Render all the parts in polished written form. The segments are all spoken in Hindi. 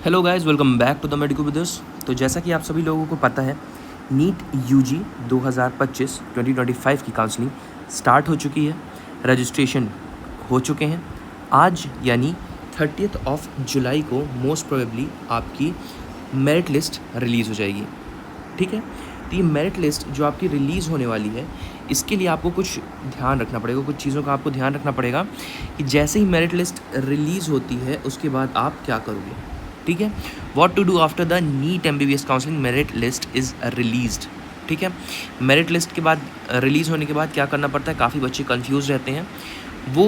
Hello guys, welcome back to the medico brothers. तो जैसा कि आप सभी लोगों को पता है, नीट यूजी 2025 की काउंसलिंग स्टार्ट हो चुकी है। रजिस्ट्रेशन हो चुके हैं। आज यानी 30 जुलाई को मोस्ट प्रोबेबली आपकी मेरिट लिस्ट रिलीज़ हो जाएगी। ठीक है, तो ये मेरिट लिस्ट जो आपकी रिलीज़ होने वाली है, इसके लिए आपको कुछ ध्यान रखना पड़ेगा, कुछ चीज़ों का आपको ध्यान रखना पड़ेगा कि जैसे ही मेरिट लिस्ट रिलीज़ होती है उसके बाद आप क्या करोगे। ठीक है, what to do after the NEET MBBS counselling merit list is released. ठीक है, मेरिट लिस्ट के बाद रिलीज़ होने के बाद क्या करना पड़ता है, काफ़ी बच्चे कंफ्यूज रहते हैं। वो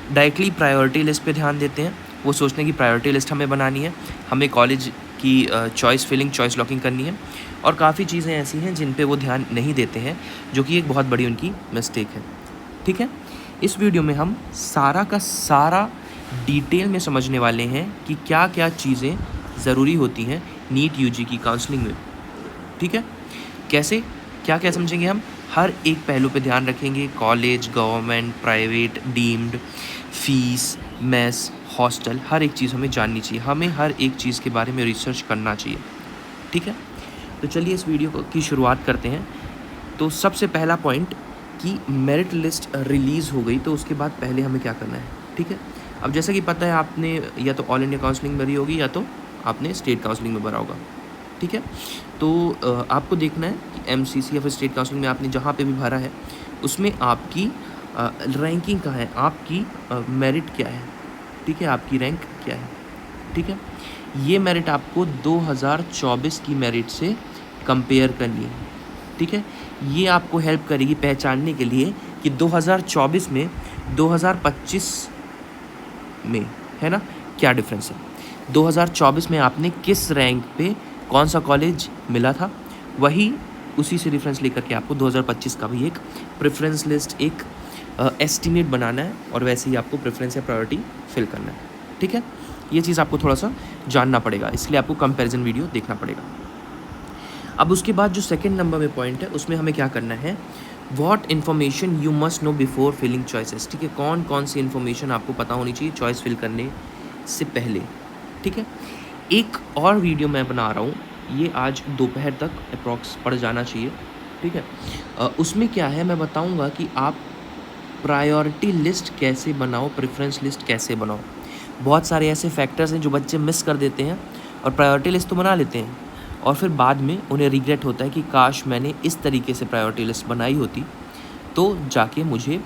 डायरेक्टली प्रायोरिटी लिस्ट पे ध्यान देते हैं। वो सोचते हैं कि प्रायोरिटी लिस्ट हमें बनानी है, हमें कॉलेज की चॉइस फिलिंग, चॉइस लॉकिंग करनी है, और काफ़ी चीज़ें ऐसी हैं जिन पे वो ध्यान नहीं देते हैं, जो कि एक बहुत बड़ी उनकी मिस्टेक है। ठीक है, इस वीडियो में हम सारा का सारा डिटेल में समझने वाले हैं कि क्या क्या चीज़ें ज़रूरी होती हैं नीट यूजी की काउंसलिंग में। ठीक है, कैसे क्या क्या समझेंगे हम, हर एक पहलू पे ध्यान रखेंगे। College, government, private, deemed, fees, mess, hostel, हर एक चीज़ हमें जाननी चाहिए। हमें हर एक चीज़ के बारे में रिसर्च करना चाहिए। ठीक है, तो चलिए इस वीडियो की शुरुआत करते हैं। तो सबसे पहला पॉइंट कि मेरिट लिस्ट रिलीज़ हो गई तो उसके बाद पहले हमें क्या करना है। ठीक है, अब जैसा कि पता है, आपने या तो ऑल इंडिया काउंसलिंग भरी होगी या तो आपने स्टेट काउंसलिंग में भरा होगा। ठीक है, तो आपको देखना है कि MCC या फिर स्टेट काउंसलिंग में आपने जहाँ पे भी भरा है उसमें आपकी रैंकिंग कहाँ है, आपकी मेरिट क्या है। ठीक है, आपकी रैंक क्या है। ठीक है, ये मेरिट आपको 2024 की मेरिट से कंपेयर करनी है। ठीक है, ये आपको हेल्प करेगी पहचानने के लिए कि 2024 में 2025 में, है ना, क्या डिफरेंस है। 2024 में आपने किस रैंक पे कौन सा कॉलेज मिला था, वही उसी से रेफरेंस लेकर के आपको 2025 का भी एक प्रेफरेंस लिस्ट, एक एस्टिमेट बनाना है, और वैसे ही आपको प्रेफरेंस या प्रायोरिटी फिल करना है। ठीक है, ये चीज़ आपको थोड़ा सा जानना पड़ेगा, इसलिए आपको कंपैरिजन वीडियो देखना पड़ेगा। अब उसके बाद जो सेकंड नंबर में पॉइंट है, उसमें हमें क्या करना है, what information you must know before filling choices. ठीक है, कौन कौन सी इन्फॉर्मेशन आपको पता होनी चाहिए चॉइस फिल करने से पहले। ठीक है, एक और वीडियो मैं बना रहा हूँ, ये आज दोपहर तक अप्रॉक्स पड़ जाना चाहिए। ठीक है, उसमें क्या है, मैं बताऊँगा कि आप प्रायोरिटी लिस्ट कैसे बनाओ, प्रेफरेंस लिस्ट कैसे बनाओ। बहुत सारे ऐसे फैक्टर्स हैं जो बच्चे मिस कर देते हैं, और प्रायोरिटी लिस्ट तो बना लेते हैं और फिर बाद में उन्हें रिग्रेट होता है कि काश मैंने इस तरीके से प्रायोरिटी लिस्ट बनाई होती तो जाके मुझे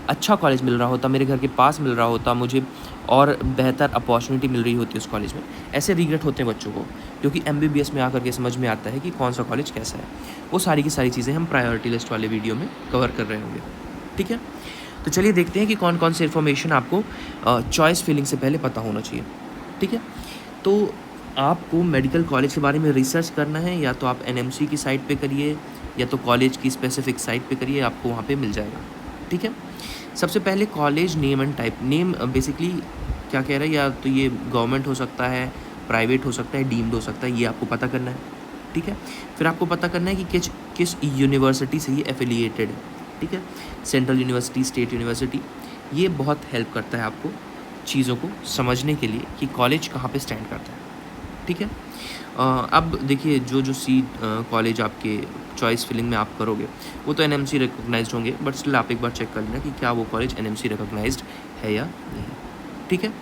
अच्छा कॉलेज मिल रहा होता, मेरे घर के पास मिल रहा होता, मुझे और बेहतर अपॉर्चुनिटी मिल रही होती उस कॉलेज में। ऐसे रिग्रेट होते हैं बच्चों को, क्योंकि MBBS में आकर के समझ में आता है कि कौन सा कॉलेज कैसा है। वो सारी की सारी चीज़ें हम प्रायोरिटी लिस्ट वाले वीडियो में कवर कर रहे होंगे। ठीक है, तो चलिए देखते हैं कि कौन कौन सी इन्फॉर्मेशन आपको चॉइस फिलिंग से पहले पता होना चाहिए। ठीक है, तो आपको मेडिकल कॉलेज के बारे में रिसर्च करना है, या तो आप NMC की साइट पे करिए या तो कॉलेज की स्पेसिफिक साइट पे करिए, आपको वहाँ पे मिल जाएगा। ठीक है, सबसे पहले college name and type. Name basically क्या कह रहा है, या तो ये गवर्नमेंट हो सकता है, प्राइवेट हो सकता है, डीम्ड हो सकता है, ये आपको पता करना है। ठीक है, फिर आपको पता करना है कि किस यूनिवर्सिटी से ये एफिलिएटेड है। ठीक है, सेंट्रल यूनिवर्सिटी, स्टेट यूनिवर्सिटी, ये बहुत हेल्प करता है आपको चीज़ों को समझने के लिए कि कॉलेज कहाँ पे स्टैंड करता है। ठीक है, अब देखिए जो सीट कॉलेज आपके चॉइस फिलिंग में आप करोगे वो तो NMC रिकॉग्नाइज्ड होंगे, बट स्टिल आप एक बार चेक कर लेना कि क्या वो कॉलेज NMC रिकॉग्नाइज्ड है या नहीं। ठीक है,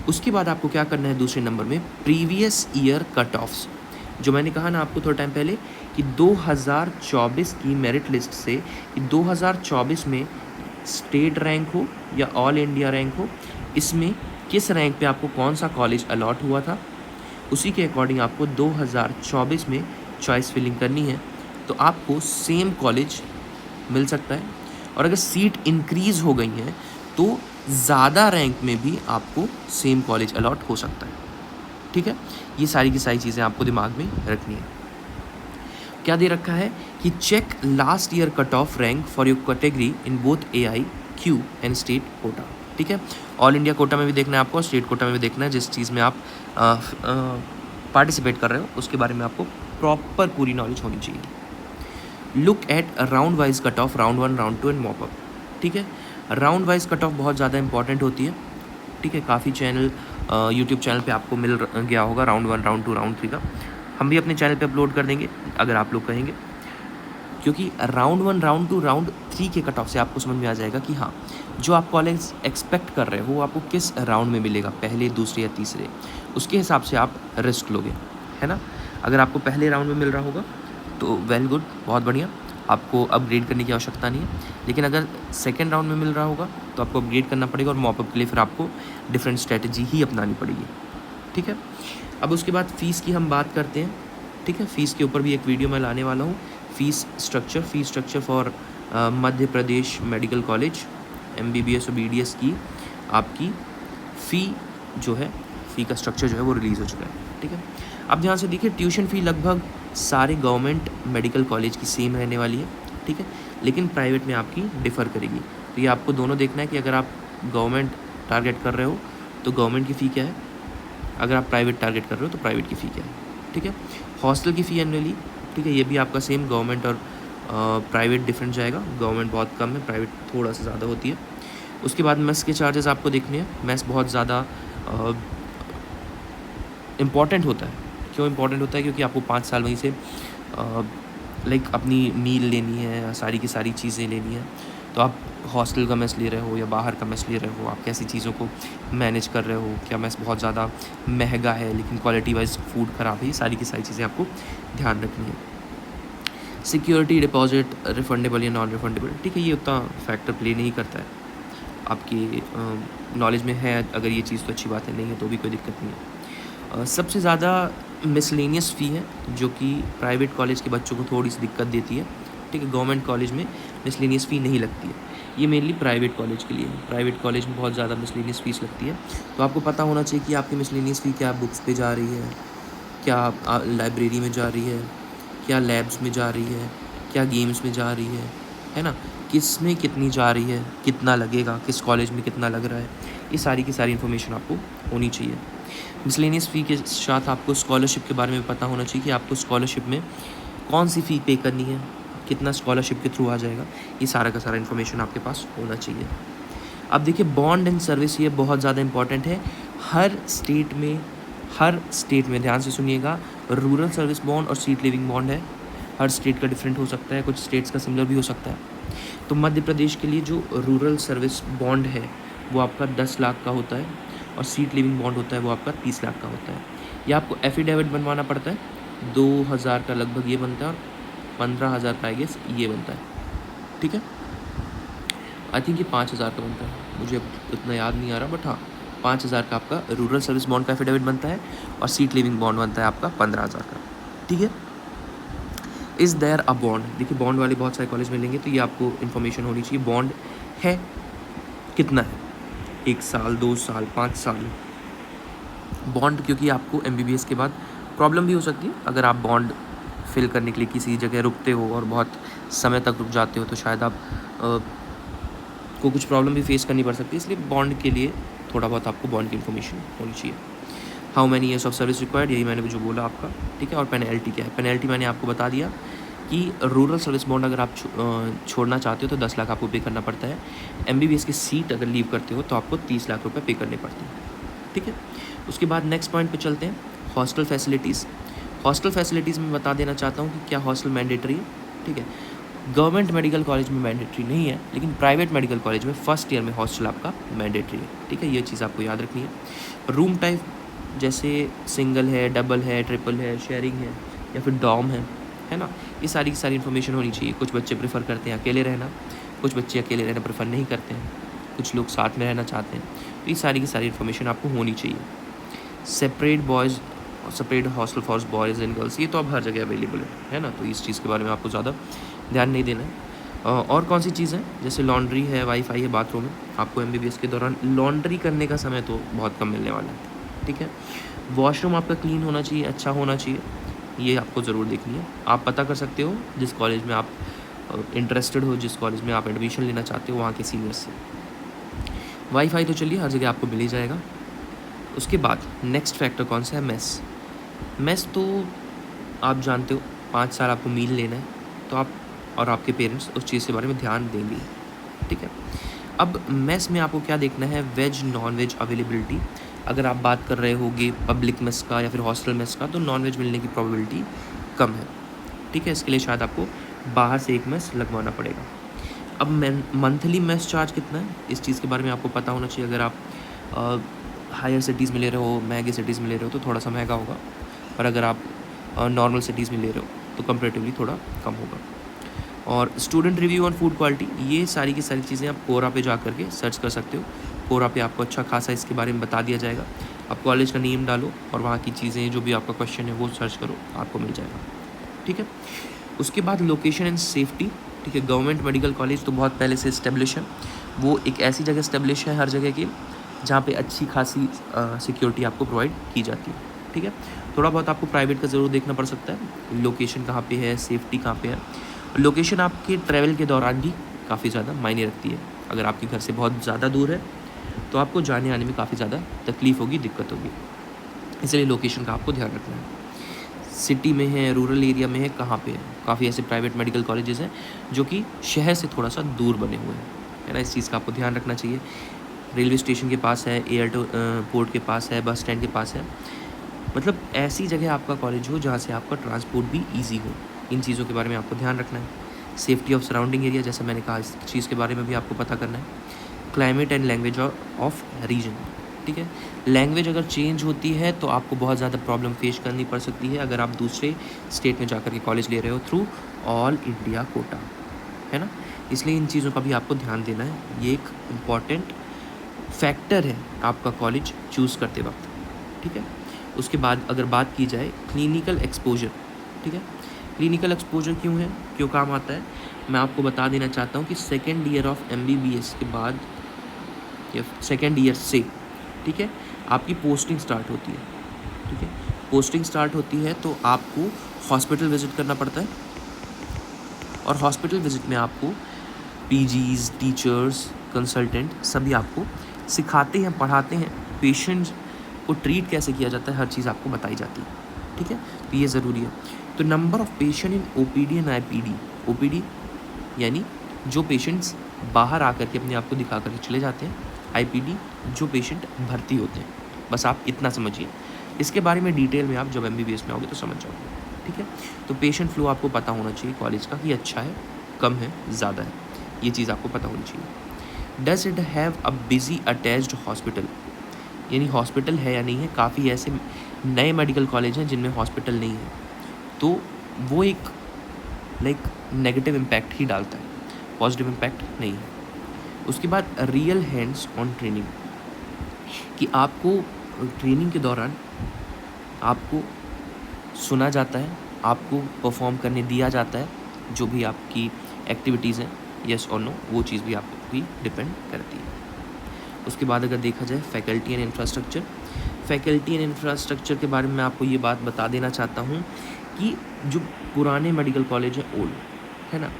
उसके बाद आपको क्या करना है, दूसरे नंबर में प्रीवियस ईयर कट ऑफ्स। जो मैंने कहा ना आपको थोड़ा टाइम पहले कि 2024 की मेरिट लिस्ट से कि 2024 में स्टेट रैंक हो या ऑल इंडिया रैंक हो, इसमें किस रैंक पे आपको कौन सा कॉलेज अलॉट हुआ था, उसी के अकॉर्डिंग आपको 2024 में चॉइस फिलिंग करनी है, तो आपको सेम कॉलेज मिल सकता है। और अगर सीट इंक्रीज़ हो गई हैं तो ज़्यादा रैंक में भी आपको सेम कॉलेज अलॉट हो सकता है। ठीक है, ये सारी की सारी चीज़ें आपको दिमाग में रखनी है। क्या दे रखा है कि check last year cut off rank for your category in both AIQ and state quota. ठीक है, ऑल इंडिया कोटा में भी देखना है आपको, स्टेट कोटा में भी देखना है। जिस चीज़ में आप पार्टिसिपेट कर रहे हो उसके बारे में आपको प्रॉपर पूरी नॉलेज होनी चाहिए। Look at round wise cut off, round 1, round 2 and mop up. ठीक है, राउंड वाइज कट ऑफ बहुत ज़्यादा इंपॉर्टेंट होती है। ठीक है, काफ़ी चैनल यूट्यूब चैनल पे आपको मिल गया होगा राउंड 1, राउंड 2, राउंड 3 का। हम भी अपने चैनल पे अपलोड कर देंगे अगर आप लोग कहेंगे, क्योंकि राउंड 1, राउंड 2, राउंड 3 के कट ऑफ से आपको समझ में आ जाएगा कि हाँ, जो आप कॉलेज एक्सपेक्ट कर रहे हो वो आपको किस राउंड में मिलेगा, पहले, दूसरे या तीसरे, उसके हिसाब से आप रिस्क लोगे, है ना। अगर आपको पहले राउंड में मिल रहा होगा तो वेल गुड, बहुत बढ़िया, आपको अपग्रेड करने की आवश्यकता नहीं है। लेकिन अगर सेकेंड राउंड में मिल रहा होगा तो आपको अपग्रेड करना पड़ेगा और मॉपअप के लिए फिर आपको डिफरेंट स्ट्रैटेजी ही अपनानी पड़ेगी, ठीक है। अब उसके बाद फ़ीस की हम बात करते हैं, ठीक है। फ़ीस के ऊपर भी एक वीडियो मैं लाने वाला हूँ। Fees structure for Madhya Pradesh medical college MBBS और BDS की आपकी फ़ी जो है, फ़ी का स्ट्रक्चर जो है वो रिलीज़ हो चुका है, ठीक है। अब ध्यान से देखिए, ट्यूशन फ़ी लगभग सारे गवर्नमेंट मेडिकल कॉलेज की सेम रहने वाली है, ठीक है, लेकिन प्राइवेट में आपकी डिफ़र करेगी। तो ये आपको दोनों देखना है कि अगर आप गवर्नमेंट टारगेट कर रहे हो तो गवर्नमेंट की फ़ी क्या है, अगर आप प्राइवेट टारगेट कर रहे हो तो प्राइवेट की फ़ी क्या है, ठीक है। हॉस्टल की फ़ी एनुअली, ठीक है, ये भी आपका सेम गवर्नमेंट और प्राइवेट डिफरेंट जाएगा। गवर्नमेंट बहुत कम है, प्राइवेट थोड़ा सा ज़्यादा होती है। उसके बाद मेस के चार्जेस आपको देखने हैं। मेस बहुत ज़्यादा इम्पॉर्टेंट होता है। क्यों इम्पॉर्टेंट होता है? क्योंकि आपको 5 साल वहीं से लाइक अपनी मील लेनी है, सारी की सारी चीज़ें लेनी है। तो आप हॉस्टल का मेस ले रहे हो या बाहर का मेस ले रहे हो, आप कैसी चीज़ों को मैनेज कर रहे हो, क्या मेस बहुत ज़्यादा महंगा है लेकिन क्वालिटी वाइज फूड ख़राब है, ये सारी की सारी चीज़ें आपको ध्यान रखनी है। सिक्योरिटी डिपॉजिट रिफंडेबल या नॉन रिफंडेबल, ठीक है, ये उतना फैक्टर प्ले नहीं करता है। आपकी नॉलेज में है अगर ये चीज़ तो अच्छी बात है, नहीं है तो भी कोई दिक्कत नहीं है। सबसे ज़्यादा मिसलेनियस फ़ी है जो कि प्राइवेट कॉलेज के बच्चों को थोड़ी सी दिक्कत देती है, ठीक है। गवर्नमेंट कॉलेज में मिसलेनियस फ़ी नहीं लगती है, ये मेनली प्राइवेट कॉलेज के लिए है। प्राइवेट कॉलेज में बहुत ज़्यादा मिसलेनियस फ़ीस लगती है, तो आपको पता होना चाहिए कि आपकी मिसलेनियस फ़ी क्या बुक्स पे जा रही है, क्या लाइब्रेरी में जा रही है, क्या लैब्स में जा रही है, क्या गेम्स में जा रही है ना, किस में कितनी जा रही है, कितना लगेगा, किस कॉलेज में कितना लग रहा है, ये सारी की सारी इन्फॉर्मेशन आपको होनी चाहिए। मिसलेनियस फ़ी के साथ आपको स्कॉलरशिप के बारे में पता होना चाहिए कि आपको स्कॉलरशिप में कौन सी फ़ी पे करनी है, कितना स्कॉलरशिप के थ्रू आ जाएगा, ये सारा का सारा इन्फॉर्मेशन आपके पास होना चाहिए। अब देखिए, बॉन्ड एंड सर्विस, ये बहुत ज़्यादा इंपॉर्टेंट है। हर स्टेट में ध्यान से सुनिएगा, रूरल सर्विस बॉन्ड और सीट लिविंग बॉन्ड है। हर स्टेट का डिफरेंट हो सकता है, कुछ स्टेट्स का सिमिलर भी हो सकता है। तो मध्य प्रदेश के लिए जो रूरल सर्विस बॉन्ड है वो आपका 10 लाख का होता है और सीट लिविंग बॉन्ड होता है वो आपका 30 लाख का होता है। ये आपको एफिडेविट बनवाना पड़ता है, 2000 का लगभग ये बनता है और 15,000 का आई गेस ये बनता है, ठीक है। आई थिंक ये 5,000 का बनता है, मुझे अब उतना याद नहीं आ रहा, बट हाँ 5,000 का आपका रूरल सर्विस बॉन्ड का एफिडेविट बनता है और सीट लिविंग बॉन्ड बनता है आपका 15,000 का, ठीक है। इज़ देयर अ बॉन्ड, देखिए बॉन्ड वाले बहुत सारे कॉलेज मिलेंगे, तो ये आपको इन्फॉर्मेशन होनी चाहिए। बॉन्ड है कितना है, 1 साल, 2 साल, 5 साल बॉन्ड, क्योंकि आपको MBBS के बाद प्रॉब्लम भी हो सकती है। अगर आप बॉन्ड फिल करने के लिए किसी जगह रुकते हो और बहुत समय तक रुक जाते हो तो शायद आप को कुछ प्रॉब्लम भी फेस करनी पड़ सकती है, इसलिए बॉन्ड के लिए थोड़ा बहुत आपको बॉन्ड की इन्फॉर्मेशन होनी चाहिए। How many years of service required, यही मैंने जो बोला आपका, ठीक है। और पेनल्टी क्या है, पेनल्टी मैंने आपको बता दिया कि रूरल सर्विस बॉन्ड अगर आप छोड़ना चाहते हो तो 10 लाख आपको पे करना पड़ता है। MBBS की सीट अगर लीव करते हो तो आपको 30 लाख रुपये पे करने पड़ते हैं, ठीक है। उसके बाद नेक्स्ट पॉइंट पे चलते हैं, हॉस्टल फैसिलिटीज़। हॉस्टल फैसिलिटीज़ में बता देना चाहता हूँ कि क्या हॉस्टल मैंडेटरी है, ठीक है। गवर्नमेंट मेडिकल कॉलेज में मैंडेटरी नहीं है, लेकिन प्राइवेट मेडिकल कॉलेज में फर्स्ट ईयर में हॉस्टल आपका मैंडेटरी है, ठीक है। ये चीज़ आपको याद रखनी है। रूम टाइप जैसे सिंगल है, डबल है, ट्रिपल है, शेयरिंग है या फिर डॉम है ना, ये सारी की सारी इन्फॉर्मेशन होनी चाहिए। कुछ बच्चे प्रेफर करते हैं अकेले रहना, कुछ बच्चे अकेले रहना प्रेफर नहीं करते हैं, कुछ लोग साथ में रहना चाहते हैं, तो ये सारी की सारी इन्फॉर्मेशन आपको होनी चाहिए। सेपरेट बॉयज़ और separate hostel for boys and girls, ये तो अब हर जगह अवेलेबल है ना, तो इस चीज़ के बारे में आपको ज़्यादा ध्यान नहीं देना है। और कौन सी चीज़ है, जैसे लॉन्ड्री है, वाईफाई है बाथरूम में, आपको MBBS के दौरान लॉन्ड्री करने का समय तो बहुत कम मिलने वाला है, ठीक है। वॉशरूम आपका क्लीन होना चाहिए, अच्छा होना चाहिए, ये आपको ज़रूर देखनी है। आप पता कर सकते हो जिस कॉलेज में आप इंटरेस्टेड हो, जिस कॉलेज में आप एडमिशन लेना चाहते हो वहाँ के सीनियर्स से। वाईफाई तो चलिए हर जगह आपको मिल ही जाएगा। उसके बाद नेक्स्ट फैक्टर कौन सा है, मेस। मेस तो आप जानते हो 5 साल आपको मील लेना है, तो आप और आपके पेरेंट्स उस चीज़ के बारे में ध्यान देंगे, ठीक है। अब मेस में आपको क्या देखना है, वेज नॉन वेज अवेलेबिलिटी। अगर आप बात कर रहे होगे पब्लिक मेस का या फिर हॉस्टल मेस का, तो नॉन वेज मिलने की प्रोबेबिलिटी कम है। ठीक है, इसके लिए शायद आपको बाहर से एक मेस लगवाना पड़ेगा। अब मंथली मेस चार्ज कितना है, इस चीज़ के बारे में आपको पता होना चाहिए। अगर आप हायर सिटीज़ में ले रहे हो, महंगे सिटीज़ में ले रहे हो, तो थोड़ा सा महंगा होगा, पर अगर आप नॉर्मल सिटीज़ में ले रहे हो तो कंपेरेटिवली थोड़ा कम होगा। और student review on food quality, ये सारी की सारी चीज़ें आप कोरा पे जा करके सर्च कर सकते हो। कोरा पे आपको अच्छा खासा इसके बारे में बता दिया जाएगा। आप कॉलेज का नेम डालो और वहाँ की चीज़ें जो भी आपका क्वेश्चन है वो सर्च करो, आपको मिल जाएगा। ठीक है, उसके बाद लोकेशन एंड सेफ्टी। ठीक है, गवर्नमेंट मेडिकल कॉलेज तो बहुत पहले से इस्टेब्लिश है। वो एक ऐसी जगह इस्टेब्लिश है हर जगह की जहाँ पे अच्छी खासी सिक्योरिटी आपको प्रोवाइड की जाती है। ठीक है, थोड़ा बहुत आपको प्राइवेट का ज़रूर देखना पड़ सकता है, लोकेशन कहाँ पे है, सेफ्टी कहाँ पे है। लोकेशन आपके ट्रैवल के दौरान भी काफ़ी ज़्यादा मायने रखती है। अगर आपके घर से बहुत ज़्यादा दूर है तो आपको जाने आने में काफ़ी ज़्यादा तकलीफ़ होगी, दिक्कत होगी, इसलिए लोकेशन का आपको ध्यान रखना है। सिटी में है, रूरल एरिया में है, कहाँ पे है। काफ़ी ऐसे प्राइवेट मेडिकल कॉलेजेस हैं जो कि शहर से थोड़ा सा दूर बने हुए हैं, है ना, इस चीज़ का आपको ध्यान रखना चाहिए। रेलवे स्टेशन के पास है, एयरपोर्ट के पास है, बस स्टैंड के पास है, मतलब ऐसी जगह आपका कॉलेज हो जहाँ से आपका ट्रांसपोर्ट भी ईजी हो। इन चीज़ों के बारे में आपको ध्यान रखना है। सेफ्टी ऑफ सराउंडिंग एरिया, जैसा मैंने कहा, इस चीज़ के बारे में भी आपको पता करना है। Climate and language of region. ठीक है, लैंग्वेज अगर चेंज होती है तो आपको बहुत ज़्यादा प्रॉब्लम फेस करनी पड़ सकती है अगर आप दूसरे स्टेट में जाकर के कॉलेज ले रहे हो थ्रू ऑल इंडिया कोटा, है ना, इसलिए इन चीज़ों का भी आपको ध्यान देना है। ये एक इम्पॉर्टेंट फैक्टर है आपका कॉलेज चूज़ करते वक्त। ठीक है, उसके बाद अगर बात की जाए क्लिनिकल एक्सपोजर। ठीक है, क्लिनिकल एक्सपोजर क्यों है, क्यों काम आता है, मैं आपको बता देना चाहता हूँ कि सेकेंड ईयर ऑफ MBBS के बाद या सेकेंड ईयर से, ठीक है, आपकी पोस्टिंग स्टार्ट होती है। ठीक है, पोस्टिंग स्टार्ट होती है तो आपको हॉस्पिटल विज़िट करना पड़ता है, और हॉस्पिटल विज़िट में आपको PGs, टीचर्स, कंसल्टेंट सभी आपको सिखाते हैं, पढ़ाते हैं। पेशेंट्स को ट्रीट कैसे किया जाता है, हर चीज़ आपको बताई जाती है। ठीक है, तो ये ज़रूरी है। तो number of patient in OPD and IPD। OPD यानी जो पेशेंट्स बाहर आकर के अपने आप को दिखा कर चले जाते हैं, IPD जो पेशेंट भर्ती होते हैं। बस आप इतना समझिए, इसके बारे में डिटेल में आप जब MBBS में आओगे तो समझ जाओगे। ठीक है, तो पेशेंट फ्लो आपको पता होना चाहिए कॉलेज का कि अच्छा है, कम है, ज़्यादा है, ये चीज़ आपको पता होनी चाहिए। Does it have a busy attached hospital, यानी हॉस्पिटल है या नहीं है। काफ़ी ऐसे नए मेडिकल कॉलेज हैं जिनमें हॉस्पिटल नहीं है, तो वो एक नेगेटिव इम्पैक्ट ही डालता है, पॉजिटिव इम्पैक्ट नहीं है। उसके बाद रियल हैंड्स ऑन ट्रेनिंग, कि आपको ट्रेनिंग के दौरान आपको सुना जाता है, आपको परफॉर्म करने दिया जाता है, जो भी आपकी एक्टिविटीज़ हैं, येस और नो, वो चीज़ भी आप भी डिपेंड करती है। उसके बाद अगर देखा जाए faculty and infrastructure, faculty and infrastructure के बारे में मैं आपको ये बात बता देना चाहता हूँ कि जो पुराने मेडिकल कॉलेज हैं, ओल्ड, है ना,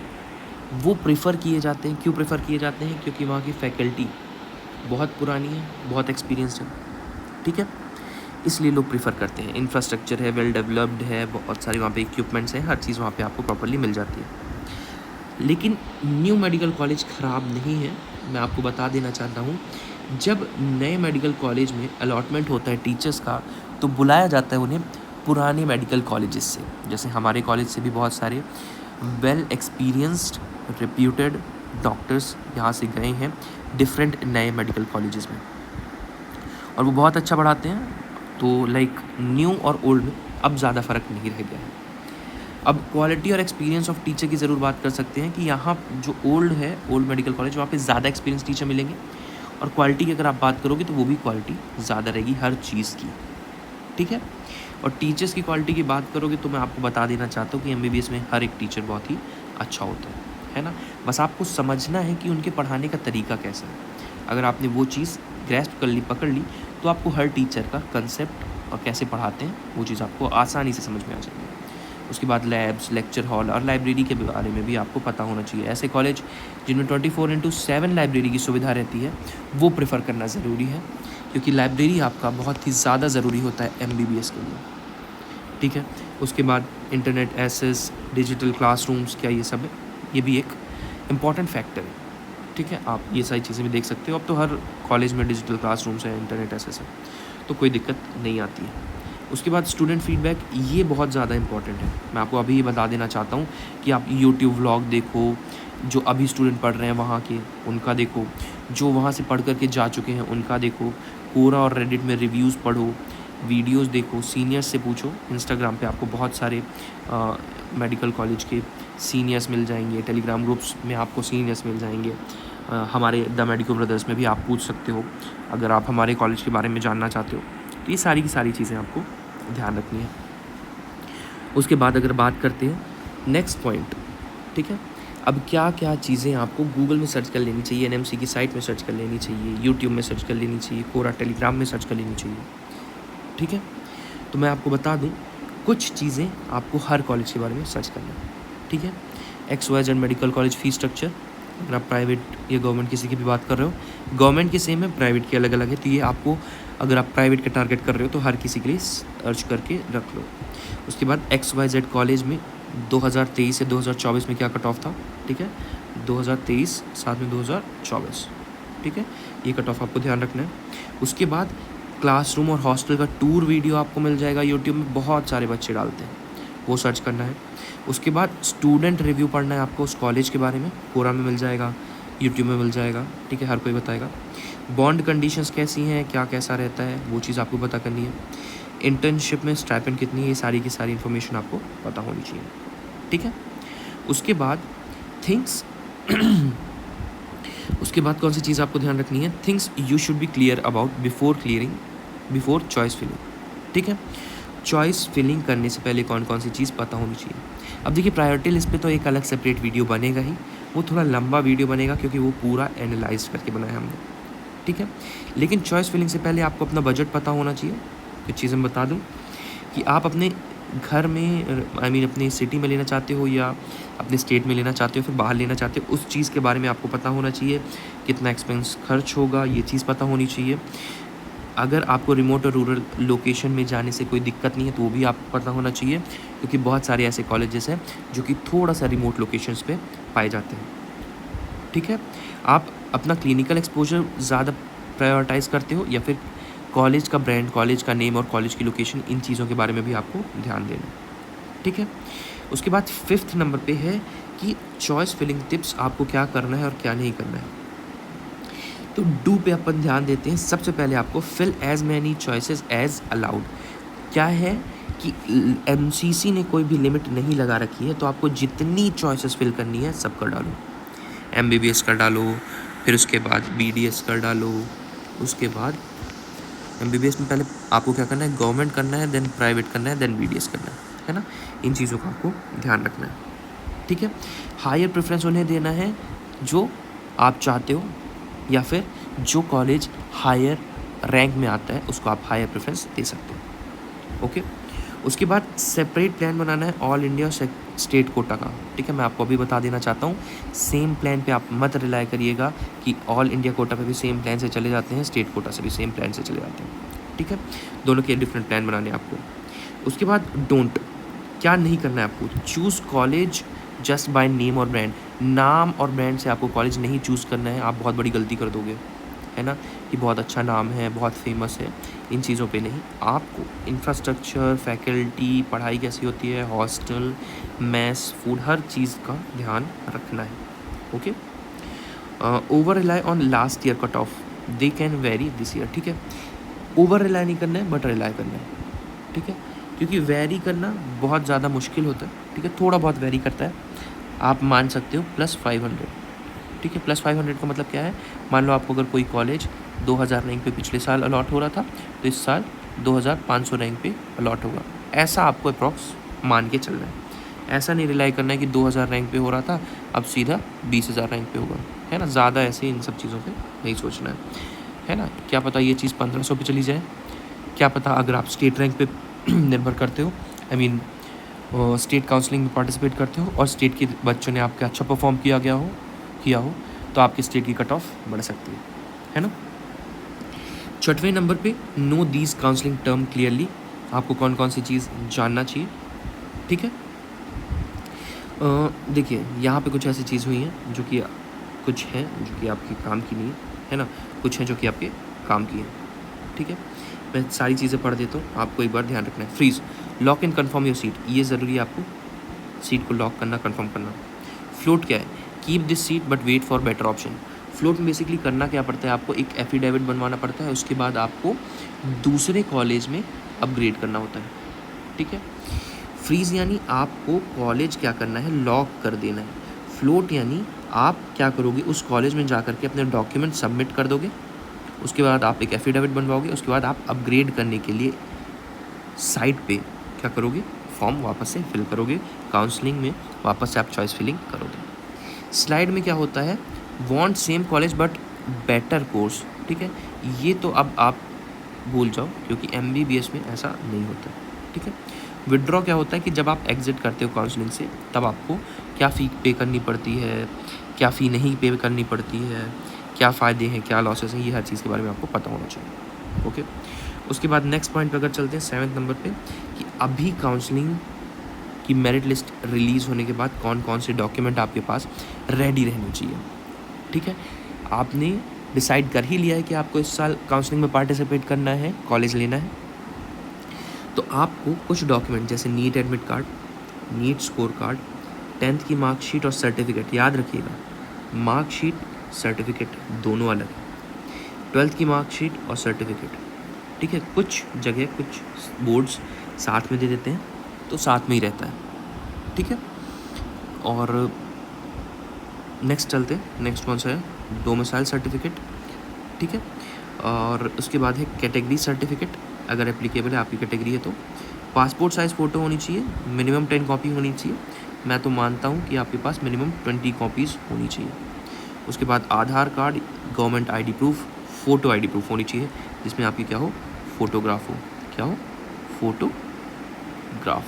वो प्रेफर किए जाते हैं। क्यों प्रेफर किए जाते हैं, क्योंकि वहाँ की फैकल्टी बहुत पुरानी है, बहुत एक्सपीरियंस्ड है। ठीक है, इसलिए लोग प्रेफर करते हैं। इंफ्रास्ट्रक्चर है, वेल डेवलप्ड है, बहुत सारे वहाँ पे इक्विपमेंट्स हैं, हर चीज़ वहाँ पे आपको प्रॉपर्ली मिल जाती है। लेकिन न्यू मेडिकल कॉलेज ख़राब नहीं है, मैं आपको बता देना चाहता हूँ। जब नए मेडिकल कॉलेज में अलॉटमेंट होता है टीचर्स का, तो बुलाया जाता है उन्हें पुराने मेडिकल कॉलेजेस से। जैसे हमारे कॉलेज से भी बहुत सारे वेल एक्सपीरियंस्ड रेप्यूटेड डॉक्टर्स यहाँ से गए हैं डिफरेंट नए मेडिकल कॉलेजेस में, और वो बहुत अच्छा पढ़ाते हैं। तो न्यू और ओल्ड में अब ज़्यादा फ़र्क नहीं रह गया है। अब क्वालिटी और एक्सपीरियंस ऑफ टीचर की ज़रूर बात कर सकते हैं कि यहाँ जो ओल्ड है, ओल्ड मेडिकल कॉलेज, वहाँ पे ज़्यादा एक्सपीरियंस टीचर मिलेंगे, और क्वालिटी की अगर आप बात करोगे तो वो भी क्वालिटी ज़्यादा रहेगी हर चीज़ की। ठीक है, और टीचर्स की क्वालिटी की बात करोगे तो मैं आपको बता देना चाहता हूँ कि MBBS में हर एक टीचर बहुत ही अच्छा होता है ना। बस आपको समझना है कि उनके पढ़ाने का तरीका कैसा है। अगर आपने वो चीज़ ग्रैस्प कर ली, पकड़ ली, तो आपको हर टीचर का कंसेप्ट और कैसे पढ़ाते हैं वो चीज़ आपको आसानी से समझ में आ जाएगी। उसके बाद लैब्स, लेक्चर हॉल और लाइब्रेरी के बारे में भी आपको पता होना चाहिए। ऐसे कॉलेज जिनमें 24/7 लाइब्रेरी की सुविधा रहती है, वो प्रेफर करना ज़रूरी है, क्योंकि लाइब्रेरी आपका बहुत ही ज़्यादा ज़रूरी होता है MBBS के लिए। ठीक है, उसके बाद इंटरनेट एक्सेस, डिजिटल क्लासरूम्स, क्या ये सब है, ये भी एक इम्पॉर्टेंट फैक्टर है। ठीक है, आप ये सारी चीज़ें भी देख सकते हो। अब तो हर कॉलेज में डिजिटल क्लासरूम्स है, इंटरनेट एक्सेस है, तो कोई दिक्कत नहीं आती है। उसके बाद स्टूडेंट फीडबैक, ये बहुत ज़्यादा इंपॉर्टेंट है। मैं आपको अभी ये बता देना चाहता हूँ कि आप यूट्यूब व्लॉग देखो, जो अभी स्टूडेंट पढ़ रहे हैं वहाँ के, उनका देखो, जो वहाँ से पढ़ कर के जा चुके हैं उनका देखो, कोरा और रेडिट में रिव्यूज़ पढ़ो, वीडियोस देखो, सीनियर्स से पूछो। इंस्टाग्राम पे आपको बहुत सारे मेडिकल कॉलेज के सीनियर्स मिल जाएंगे, टेलीग्राम ग्रुप्स में आपको सीनियर्स मिल जाएंगे। हमारे द मेडिको ब्रदर्स में भी आप पूछ सकते हो अगर आप हमारे कॉलेज के बारे में जानना चाहते हो। तो ये सारी की सारी चीज़ें आपको ध्यान रखनी है। उसके बाद अगर बात करते हैं नेक्स्ट पॉइंट, ठीक है, अब क्या क्या चीज़ें आपको गूगल में सर्च कर लेनी चाहिए, एनएमसी की साइट में सर्च कर लेनी चाहिए, यूट्यूब में सर्च कर लेनी चाहिए, कोरा टेलीग्राम में सर्च कर लेनी चाहिए, ठीक है। तो मैं आपको बता दूं कुछ चीज़ें आपको हर कॉलेज के बारे में सर्च करना है, ठीक है। XYZ medical college fees structure, अगर आप प्राइवेट या गवर्नमेंट किसी की भी बात कर रहे हो, गवर्नमेंट की सेम है, प्राइवेट की अलग अलग है। तो ये आपको, अगर आप प्राइवेट का टारगेट कर रहे हो तो हर किसी के लिए सर्च करके रख लो। उसके बाद XYZ कॉलेज में 2023 से 2024 में क्या कट ऑफ था, ठीक है, 2023 साथ में 2024, ठीक है, ये कट ऑफ आपको ध्यान रखना है। उसके बाद क्लासरूम और हॉस्टल का टूर वीडियो आपको मिल जाएगा यूट्यूब में, बहुत सारे बच्चे डालते हैं, वो सर्च करना है। उसके बाद स्टूडेंट रिव्यू पढ़ना है आपको उस कॉलेज के बारे में, कोरा में मिल जाएगा, यूट्यूब में मिल जाएगा, ठीक है, हर कोई बताएगा। बॉन्ड कंडीशंस कैसी हैं, क्या कैसा रहता है, वो चीज़ आपको पता करनी है। इंटर्नशिप में स्टाइपेंड कितनी है, ये सारी की सारी इन्फॉर्मेशन आपको पता होनी चाहिए, ठीक है। उसके बाद थिंग्स उसके बाद कौन सी चीज़ आपको ध्यान रखनी है, things you should be clear about before choice filling, ठीक है। चॉइस फिलिंग करने से पहले कौन कौन सी चीज़ पता होनी चाहिए। अब देखिए प्रायोरिटी लिस्ट पे तो एक अलग सेपरेट वीडियो बनेगा ही, वो थोड़ा लंबा वीडियो बनेगा क्योंकि वो पूरा एनालाइज करके बनाया हमने, ठीक है। लेकिन चॉइस फिलिंग से पहले आपको अपना बजट पता होना चाहिए। कुछ चीज़ें मैं बता दूं कि आप अपने घर में अपने सिटी में लेना चाहते हो या अपने स्टेट में लेना चाहते हो, फिर बाहर लेना चाहते हो, उस चीज़ के बारे में आपको पता होना चाहिए। कितना एक्सपेंस खर्च होगा, ये चीज़ पता होनी चाहिए। अगर आपको रिमोट और रूरल लोकेशन में जाने से कोई दिक्कत नहीं है तो वो भी आपको पता होना चाहिए, क्योंकि बहुत सारे ऐसे कॉलेजेस हैं जो कि थोड़ा सा रिमोट लोकेशंस पे पाए जाते हैं, ठीक है। आप अपना क्लिनिकल एक्सपोजर ज़्यादा प्रायोरिटाइज़ करते हो या फिर कॉलेज का ब्रांड, कॉलेज का नेम और कॉलेज की लोकेशन, इन चीज़ों के बारे में भी आपको ध्यान देना है, ठीक है। उसके बाद 5th नंबर पे है कि चॉइस फिलिंग टिप्स, आपको क्या करना है और क्या नहीं करना है। तो डू पे अपन ध्यान देते हैं। सबसे पहले आपको fill as many choices as allowed. क्या है कि MCC ने कोई भी लिमिट नहीं लगा रखी है, तो आपको जितनी चॉइसेस फिल करनी है सब कर डालो। MBBS कर डालो, फिर उसके बाद BDS कर डालो। उसके बाद MBBS में पहले आपको क्या करना है, गवर्नमेंट करना है, देन प्राइवेट करना है, देन BDS करना है ना। इन चीज़ों का आपको ध्यान रखना है, ठीक है। हायर प्रेफरेंस उन्हें देना है जो आप चाहते हो, या फिर जो कॉलेज हायर रैंक में आता है उसको आप हायर प्रेफरेंस दे सकते हो, ओके। उसके बाद सेपरेट प्लान बनाना है ऑल इंडिया और स्टेट कोटा का, ठीक है। मैं आपको अभी बता देना चाहता हूँ, सेम प्लान पे आप मत रिलाई करिएगा कि ऑल इंडिया कोटा पे भी सेम प्लान से चले जाते हैं, स्टेट कोटा से भी सेम प्लान से चले जाते हैं, ठीक है। दोनों के डिफरेंट प्लान बनाने हैं आपको। उसके बाद डोंट, क्या नहीं करना है आपको, choose college just by name और ब्रांड। नाम और ब्रांड से आपको कॉलेज नहीं चूज़ करना है, आप बहुत बड़ी गलती कर दोगे, है ना, कि बहुत अच्छा नाम है, बहुत फेमस है, इन चीज़ों पे नहीं। आपको इंफ्रास्ट्रक्चर, फैकल्टी, पढ़ाई कैसी होती है, हॉस्टल, मेस, फूड, हर चीज़ का ध्यान रखना है, okay. Over rely on last year cut of, they can very this year, ठीक है। ओवर रिलाई नहीं करना है बट रिलाई करना है, ठीक है, क्योंकि वेरी करना बहुत ज़्यादा मुश्किल होता है, ठीक है। थोड़ा बहुत वेरी करता है, आप मान सकते हो +500, ठीक है। +500 का मतलब क्या है, मान लो आपको अगर कोई कॉलेज 2000 रैंक पे पिछले साल अलॉट हो रहा था तो इस साल 2500 रैंक पे अलॉट होगा, ऐसा आपको अप्रॉक्स मान के चलना है। ऐसा नहीं रिलाई करना है कि 2000 रैंक पे हो रहा था अब सीधा 20000 रैंक पे होगा, है ना। ज़्यादा ऐसे इन सब चीज़ों पे नहीं सोचना है ना। क्या पता ये चीज़ 1500 पे चली जाए, क्या पता अगर आप स्टेट रैंक पे निर्भर करते हो, स्टेट काउंसलिंग में पार्टिसिपेट करते हो और स्टेट के बच्चों ने आपका अच्छा परफॉर्म किया हो तो आपकी स्टेट की कट ऑफ बढ़ सकती है ना। 6वें नंबर पे know these counselling term clearly, आपको कौन कौन सी चीज़ जानना चाहिए, ठीक है। देखिए यहाँ पे कुछ ऐसी चीज़ हुई हैं जो कि कुछ हैं जो कि आपके काम की नहीं है ना, कुछ हैं जो कि आपके काम की हैं, ठीक है। मैं सारी चीज़ें पढ़ देता हूँ, आपको एक बार ध्यान रखना है। Freeze, lock and confirm your seat, ये ज़रूरी है आपको सीट को लॉक करना, कन्फर्म करना। फ्लोट क्या है, keep this seat but wait for better option. Float में बेसिकली करना क्या पड़ता है, आपको एक एफिडेविट बनवाना पड़ता है, उसके बाद आपको दूसरे कॉलेज में अपग्रेड करना होता है, ठीक है। फ्रीज यानी आपको कॉलेज क्या करना है, लॉक कर देना है। फ्लोट यानी आप क्या करोगे, उस कॉलेज में जा करके अपने डॉक्यूमेंट सबमिट कर दोगे, उसके बाद आप एक एफिडेविट बनवाओगे, उसके बाद आप अपग्रेड करने के लिए साइट पे क्या करोगे, फॉर्म वापस से फिल करोगे, काउंसलिंग में वापस से आप चॉइस फिलिंग करोगे। स्लाइड में क्या होता है, want same college but better course, ठीक है। ये तो अब आप भूल जाओ, क्योंकि MBBS में ऐसा नहीं होता, ठीक है। विड्रॉ क्या होता है कि जब आप एग्जिट करते हो काउंसलिंग से, तब आपको क्या फ़ी पे करनी पड़ती है, क्या फ़ी नहीं पे करनी पड़ती है, क्या फ़ायदे हैं, क्या लॉसेस हैं, ये हर चीज़ के बारे में आपको पता होना चाहिए, ओके। उसके बाद नेक्स्ट पॉइंट पे अगर चलते हैं 7वें नंबर पे, कि अभी काउंसलिंग की मेरिट लिस्ट रिलीज़ होने के बाद कौन कौन से डॉक्यूमेंट आपके पास रेडी रहने चाहिए, ठीक है। आपने डिसाइड कर ही लिया है कि आपको इस साल काउंसलिंग में पार्टिसिपेट करना है, कॉलेज लेना है, तो आपको कुछ डॉक्यूमेंट जैसे NEET admit card, NEET score card, 10th की मार्कशीट और सर्टिफिकेट, याद रखिएगा मार्कशीट सर्टिफिकेट दोनों अलग है, 12th की मार्कशीट और सर्टिफिकेट, ठीक है। कुछ जगह कुछ बोर्ड्स साथ में दे देते हैं, तो साथ में ही रहता है, ठीक है। और नेक्स्ट चलते हैं, नेक्स्ट कौन सा है, डोमिसाइल सर्टिफिकेट, ठीक है। और उसके बाद है कैटेगरी सर्टिफिकेट, अगर एप्लीकेबल है आपकी कैटेगरी है तो। पासपोर्ट साइज़ फ़ोटो होनी चाहिए, मिनिमम 10 कॉपी होनी चाहिए, मैं तो मानता हूँ कि आपके पास मिनिमम 20 कॉपीज़ होनी चाहिए। उसके बाद Aadhaar card, government ID proof, photo ID proof होनी चाहिए, जिसमें आपकी क्या हो, फोटोग्राफ हो, क्या हो, फोटोग्राफ,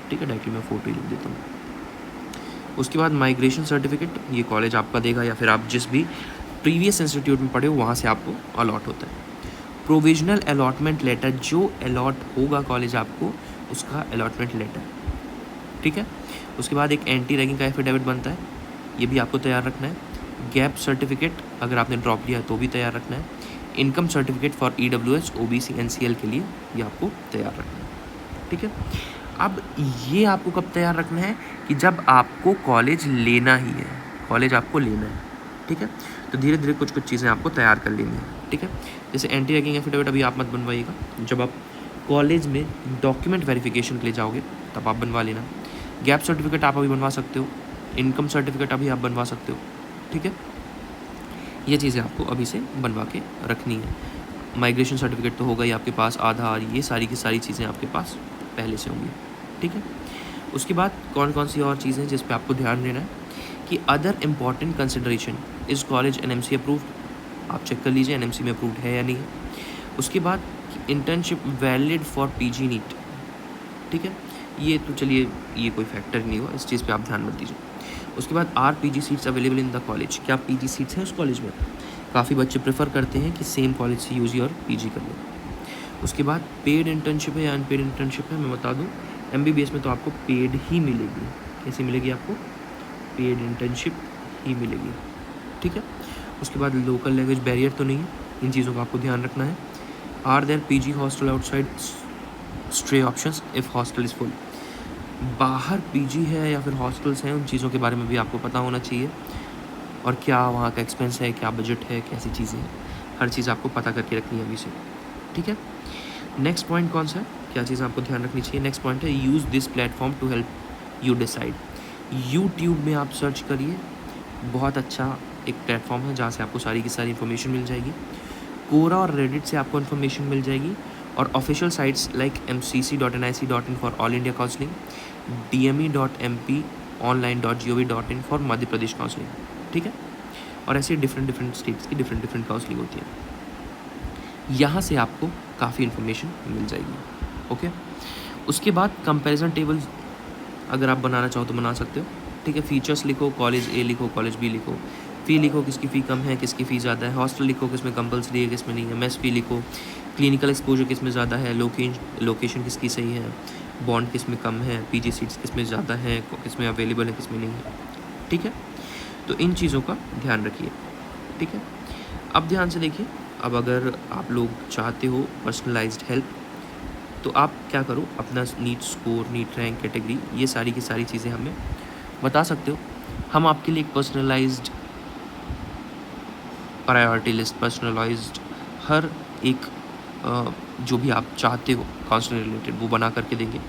ठीक है। डायरेक्टली मैं फ़ोटो ही लिख देता हूँ। उसके बाद माइग्रेशन सर्टिफिकेट, ये कॉलेज आपका देगा या फिर आप जिस भी प्रीवियस इंस्टीट्यूट में पढ़े हो वहाँ से आपको अलॉट होता है। प्रोविजनल अलॉटमेंट लेटर, जो अलॉट होगा कॉलेज आपको, उसका अलॉटमेंट लेटर, ठीक है। उसके बाद एक एंटी रैगिंग का एफिडेविट बनता है, ये भी आपको तैयार रखना है। गैप सर्टिफिकेट, अगर आपने ड्रॉप लिया है तो भी तैयार रखना है। Income certificate for EWS, OBC, NCL के लिए ये आपको तैयार रखना है, ठीक है। अब ये आपको कब तैयार रखना है, कि जब आपको कॉलेज लेना ही है, कॉलेज आपको लेना है, ठीक है। तो धीरे धीरे कुछ कुछ चीज़ें आपको तैयार कर लेनी है, ठीक है। जैसे एंटी रैगिंग एफिडेविट अभी आप मत बनवाइएगा, जब आप कॉलेज में डॉक्यूमेंट वेरिफिकेशन के लिए जाओगे तब आप बनवा लेना। गैप सर्टिफिकेट आप अभी बनवा सकते हो, इनकम सर्टिफिकेट अभी आप बनवा सकते हो, ठीक है। ये चीज़ें आपको अभी से बनवा के रखनी है। माइग्रेशन सर्टिफिकेट तो होगा ही आपके पास, आधार, ये सारी की सारी चीज़ें आपके पास पहले से होंगी, ठीक है। उसके बाद कौन कौन सी और चीज़ें जिस पे आपको ध्यान देना है, कि अदर इम्पॉर्टेंट कंसिडरेशन, इस कॉलेज NMC अप्रूव्ड, आप चेक कर लीजिए NMC में अप्रूव्ड है या नहीं है। उसके बाद internship valid for PG NEET, ठीक है। ये तो चलिए ये कोई फैक्टर नहीं हुआ, इस चीज़ पे आप ध्यान मत दीजिए। उसके बाद RPG seats available in the college, क्या PG सीट्स हैं उस कॉलेज में। काफ़ी बच्चे प्रेफर करते हैं कि सेम कॉलेज से UG और PG कर लो। उसके बाद पेड इंटर्नशिप है या अनपेड इंटर्नशिप है, मैं बता दूं MBBS में तो आपको पेड ही मिलेगी। कैसी मिलेगी आपको, पेड इंटर्नशिप ही मिलेगी, ठीक है। उसके बाद लोकल लैंग्वेज बैरियर तो नहीं है, इन चीज़ों का आपको ध्यान रखना है। Are there PG hostel outside stay options if hostel is full, बाहर PG है या फिर हॉस्टल्स हैं, उन चीज़ों के बारे में भी आपको पता होना चाहिए, और क्या वहाँ का एक्सपेंस है, क्या बजट है, कैसी चीज़ें हैं, हर चीज़ आपको पता करके रखनी है अभी से, ठीक है। नेक्स्ट पॉइंट कौन सा है, क्या चीज़ आपको ध्यान रखनी चाहिए, नेक्स्ट पॉइंट है use this platform to help you decide. YouTube में आप सर्च करिए, बहुत अच्छा एक प्लेटफॉर्म है जहाँ से आपको सारी की सारी इन्फॉर्मेशन मिल जाएगी। कोरा और रेडिट से आपको इन्फॉर्मेशन मिल जाएगी, और official sites like mcc.nic.in for all India counselling, dme.mp online.gov.in for Madhya Pradesh counselling, ठीक है। और ऐसे डिफरेंट स्टेट्स की डिफरेंट काउंसलिंग होती है, यहाँ से आपको काफ़ी इन्फॉर्मेशन मिल जाएगी, ओके। उसके बाद कंपैरिजन टेबल अगर आप बनाना चाहो तो बना सकते हो, ठीक है। फीचर्स लिखो, कॉलेज A लिखो, कॉलेज B लिखो, फ़ी लिखो किसकी फ़ी कम है, किसकी फ़ी ज़्यादा है, हॉस्टल लिखो किसमें कंपल्सरी है, किसमें नहीं है, मेस फ़ी लिखो, क्लिनिकल एक्सपोजर किसमें ज़्यादा है, लोकेशन किसकी सही है, बॉन्ड किसमें कम है, PG सीट्स किसमें ज़्यादा है, किसमें अवेलेबल है, किसमें नहीं है, ठीक है। तो इन चीज़ों का ध्यान रखिए, ठीक है। अब ध्यान से देखिए, अब अगर आप लोग चाहते हो पर्सनलाइज्ड हेल्प, तो आप क्या करो, अपना NEET score, NEET rank, category, ये सारी की सारी चीज़ें हमें बता सकते हो। हम आपके लिए एक पर्सनलाइज्ड प्रायोरिटी लिस्ट, पर्सनलाइज्ड हर एक जो भी आप चाहते हो काउंसलिंग रिलेटेड वो बना करके देंगे,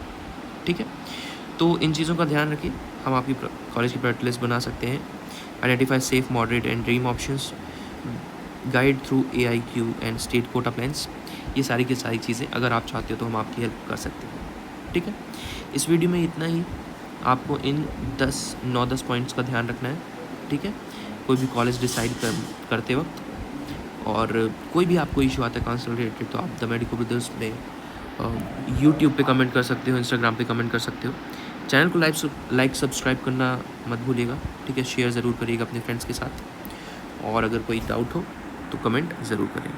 ठीक है। तो इन चीज़ों का ध्यान रखिए। हम आपकी कॉलेज की प्रायोरिटी लिस्ट बना सकते हैं, identify safe, moderate and dream options, guide through AIQ and state Kota plans. ये सारी की सारी चीज़ें अगर आप चाहते हो तो हम आपकी हेल्प कर सकते हैं, ठीक है। इस वीडियो में इतना ही। आपको इन 9-10 पॉइंट्स का ध्यान रखना है, ठीक है, कोई भी कॉलेज डिसाइड करते वक्त। और कोई भी आपको इशू आता है काउंसलिंग रिलेटेड, तो आप द मेडिको ब्रदर्स में यूट्यूब पे कमेंट कर सकते हो, इंस्टाग्राम पे कमेंट कर सकते हो। चैनल को लाइक सब्सक्राइब करना मत भूलिएगा, ठीक है। शेयर ज़रूर करिएगा अपने फ्रेंड्स के साथ, और अगर कोई डाउट हो तो कमेंट ज़रूर करें।